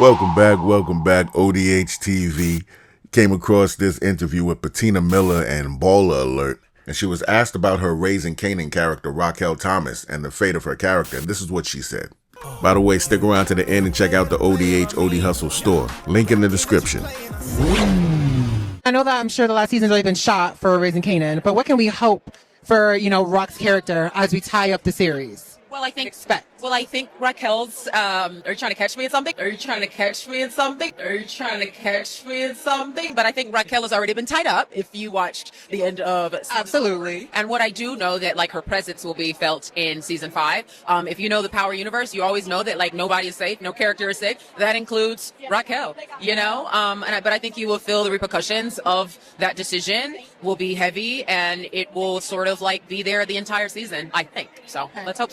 Welcome back, ODH TV. Came across this interview with Patina Miller and Baller Alert, and she was asked about her Raising Kanan character, Raquel Thomas, and the fate of her character, and this is what she said. By the way, stick around to the end and check out the ODH OD Hustle store. Link in the description. I know that I'm sure the last season's already been shot for Raising Kanan, but what can we hope for, Raq's character as we tie up the series? Well, I think Raquel's, are you trying to catch me in something? Are you trying to catch me in something? Are you trying to catch me in something? But I think Raquel has already been tied up if you watched the end of Absolutely. And what I do know that like her presence will be felt in season 5. If you know the Power universe, you always know that like nobody is safe, no character is safe. That includes Raquel, but I think you will feel the repercussions of that decision will be heavy, and it will sort of like be there the entire season, I think. So let's hope.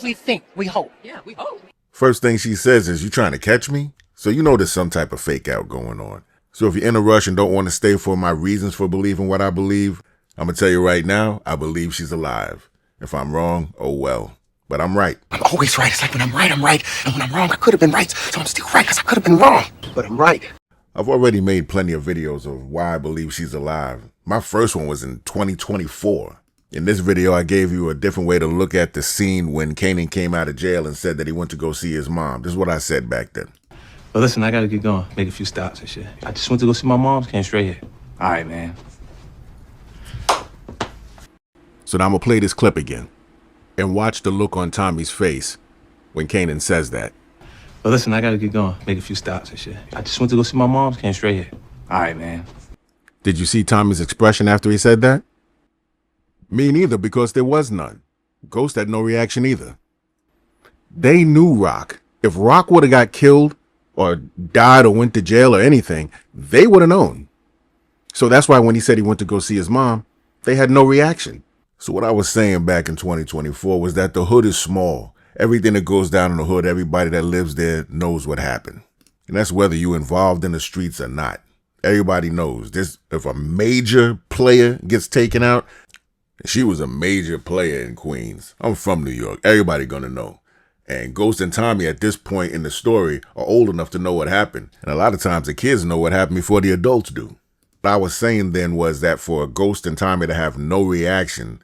We hope. Yeah, we hope. First thing she says is, "You trying to catch me?" So you know there's some type of fake out going on. So if you're in a rush and don't want to stay for my reasons for believing what I believe, I'm going to tell you right now, I believe she's alive. If I'm wrong, oh well. But I'm right. I'm always right. It's like when I'm right, I'm right. And when I'm wrong, I could have been right. So I'm still right because I could have been wrong. But I'm right. I've already made plenty of videos of why I believe she's alive. My first one was in 2024. In this video, I gave you a different way to look at the scene when Kanan came out of jail and said that he went to go see his mom. This is what I said back then. Well, listen, I gotta get going. Make a few stops and shit. I just went to go see my mom. Came straight here. All right, man. So now I'm gonna play this clip again and watch the look on Tommy's face when Kanan says that. Well, listen, I gotta get going. Make a few stops and shit. I just went to go see my mom. Came straight here. All right, man. Did you see Tommy's expression after he said that? Me neither, because there was none. Ghost had no reaction either. They knew Raq. If Raq would have got killed or died or went to jail or anything, they would have known. So that's why when he said he went to go see his mom, they had no reaction. So what I was saying back in 2024 was that the hood is small. Everything that goes down in the hood, everybody that lives there knows what happened. And that's whether you're involved in the streets or not. Everybody knows this. If a major player gets taken out, she was a major player in Queens. I'm from New York. Everybody gonna know. And Ghost and Tommy at this point in the story are old enough to know what happened. And a lot of times the kids know what happened before the adults do. What I was saying then was that for Ghost and Tommy to have no reaction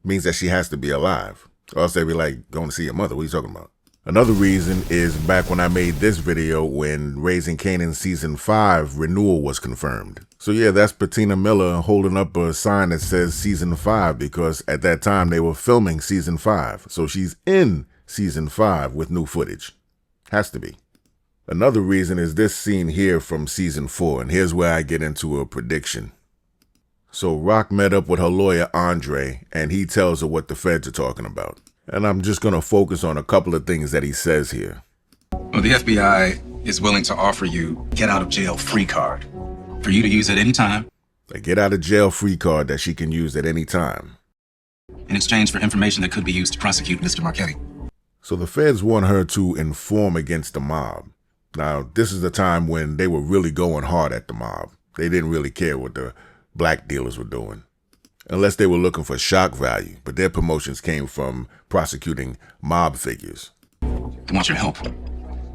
means that she has to be alive. Or else they'd be like, going to see your mother. What are you talking about? Another reason is back when I made this video when Raising Kanan Season 5 renewal was confirmed. So yeah, that's Patina Miller holding up a sign that says Season 5 because at that time they were filming Season 5. So she's in Season 5 with new footage. Has to be. Another reason is this scene here from Season 4, and here's where I get into a prediction. So Raq met up with her lawyer Andre, and he tells her what the feds are talking about. And I'm just going to focus on a couple of things that he says here. Well, the FBI is willing to offer you a get out of jail free card for you to use at any time. A get out of jail free card that she can use at any time. In exchange for information that could be used to prosecute Mr. Marchetti. So the feds want her to inform against the mob. Now, this is the time when they were really going hard at the mob. They didn't really care what the black dealers were doing. Unless they were looking for shock value, but their promotions came from prosecuting mob figures. They want your help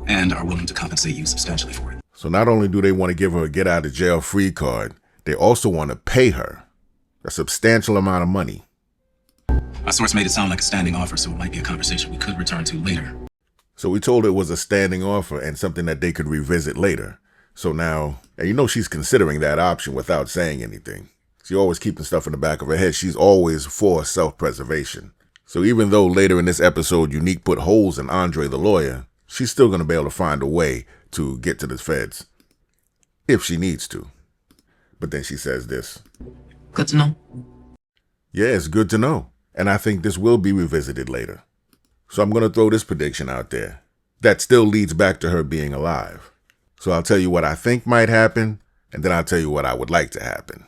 and are willing to compensate you substantially for it. So not only do they want to give her a get out of jail free card, they also want to pay her a substantial amount of money. My source made it sound like a standing offer, so it might be a conversation we could return to later. So we told her it was a standing offer and something that they could revisit later. So now, and you know she's considering that option without saying anything. She's always keeping stuff in the back of her head. She's always for self-preservation. So even though later in this episode, Unique put holes in Andre the lawyer, she's still going to be able to find a way to get to the feds. If she needs to. But then she says this. Good to know. Yeah, it's good to know. And I think this will be revisited later. So I'm going to throw this prediction out there. That still leads back to her being alive. So I'll tell you what I think might happen, and then I'll tell you what I would like to happen.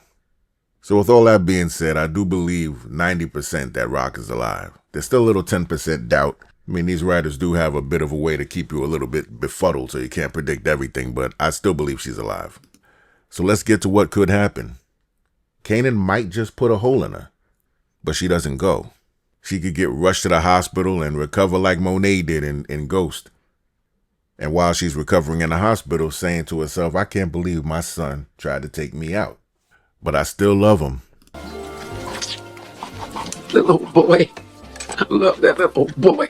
So with all that being said, I do believe 90% that Raq is alive. There's still a little 10% doubt. I mean, these writers do have a bit of a way to keep you a little bit befuddled so you can't predict everything, but I still believe she's alive. So let's get to what could happen. Kanan might just put a hole in her, but she doesn't go. She could get rushed to the hospital and recover like Monet did in Ghost. And while she's recovering in the hospital, saying to herself, I can't believe my son tried to take me out, but I still love him. Little boy. I love that little boy.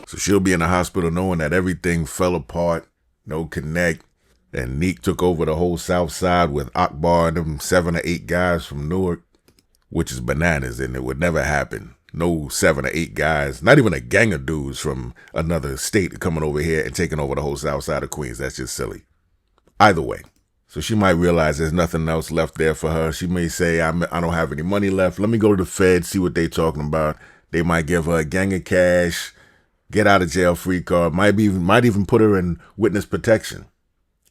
So she'll be in the hospital knowing that everything fell apart, no connect, and Neek took over the whole South Side with Akbar and them 7 or 8 guys from Newark, which is bananas, and it would never happen. No 7 or 8 guys, not even a gang of dudes from another state coming over here and taking over the whole South Side of Queens. That's just silly. Either way. So she might realize there's nothing else left there for her. She may say, I don't have any money left. Let me go to the Fed, see what they talking about. They might give her a gang of cash, get out of jail free card, might even put her in witness protection.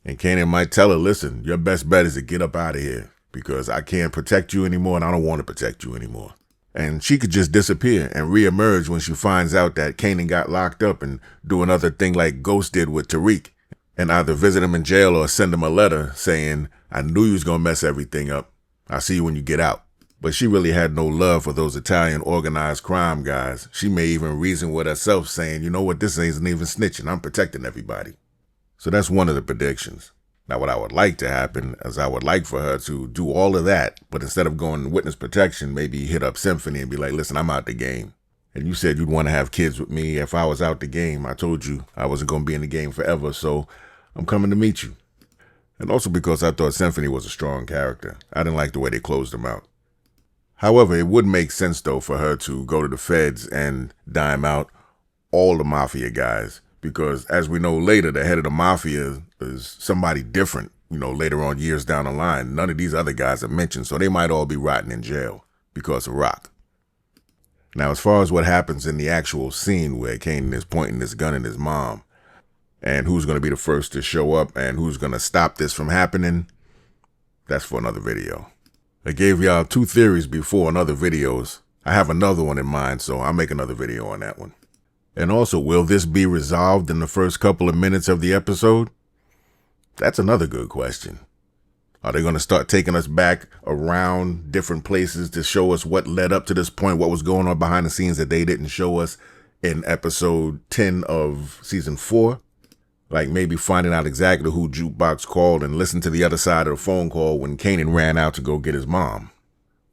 And Kanan might tell her, listen, your best bet is to get up out of here because I can't protect you anymore and I don't want to protect you anymore. And she could just disappear and reemerge when she finds out that Kanan got locked up and do another thing like Ghost did with Tariq and either visit him in jail or send him a letter saying, I knew you was going to mess everything up. I'll see you when you get out. But she really had no love for those Italian organized crime guys. She may even reason with herself saying, you know what, this isn't even snitching. I'm protecting everybody. So that's one of the predictions. Now, what I would like to happen is I would like for her to do all of that, but instead of going to witness protection, maybe hit up Symphony and be like, listen, I'm out the game. And you said you'd want to have kids with me. If I was out the game, I told you I wasn't going to be in the game forever, so I'm coming to meet you. And also because I thought Symphony was a strong character. I didn't like the way they closed him out. However, it would make sense, though, for her to go to the feds and dime out all the mafia guys. Because as we know later, the head of the mafia is somebody different, later on years down the line. None of these other guys are mentioned, so they might all be rotting in jail because of Raq. Now, as far as what happens in the actual scene where Kanan is pointing this gun at his mom and who's going to be the first to show up and who's going to stop this from happening, that's for another video. I gave y'all 2 theories before in other videos. I have another one in mind, so I'll make another video on that one. And also, will this be resolved in the first couple of minutes of the episode? That's another good question. Are they going to start taking us back around different places to show us what led up to this point, what was going on behind the scenes that they didn't show us in episode 10 of season 4? Like maybe finding out exactly who Jukebox called and listen to the other side of the phone call when Kanan ran out to go get his mom.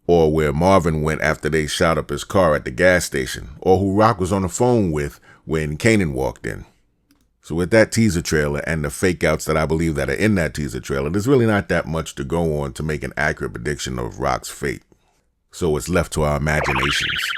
Or where Marvin went after they shot up his car at the gas station, or who Raq was on the phone with when Kanan walked in. So with that teaser trailer and the fake outs that I believe that are in that teaser trailer, there's really not that much to go on to make an accurate prediction of Raq's fate. So it's left to our imaginations.